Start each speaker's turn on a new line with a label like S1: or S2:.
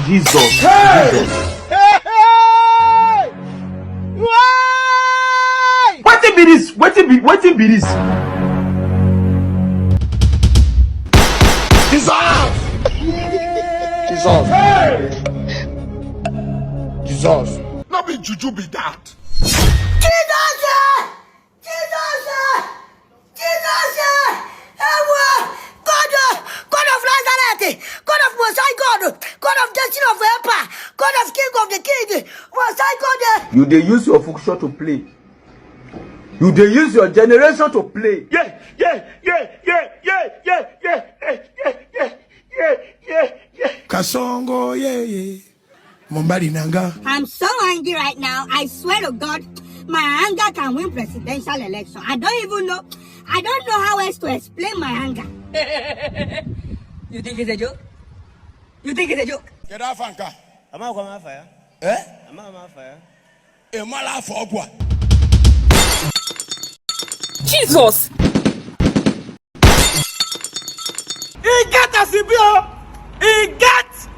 S1: Jesus.
S2: Hey!
S1: Jesus.
S2: Hey! Hey! Why?
S1: Wetin be this? Wetin be this?
S2: Jesus! Jesus! Hey! Jesus! No be juju be that.
S3: Jesus! Jesus! Jesus! God of Nazareth, God of Mosaic God, God of Destiny of Empire, God of King of the King, Mosaic God.
S1: You dey use your function to play. You dey use your generation to play.
S2: Yeah. Kasongo, yeah. Mumbari nanga.
S3: I'm so angry right now. I swear to God, my anger can win presidential election. I don't know how else to explain my anger. You think it's a joke? You think it's a joke?
S2: Get off, Anka.
S4: I'm not going to fire.
S2: Eh?
S4: I'm not going to fire.
S2: A mala for what?
S5: Jesus! He get a CBO! He get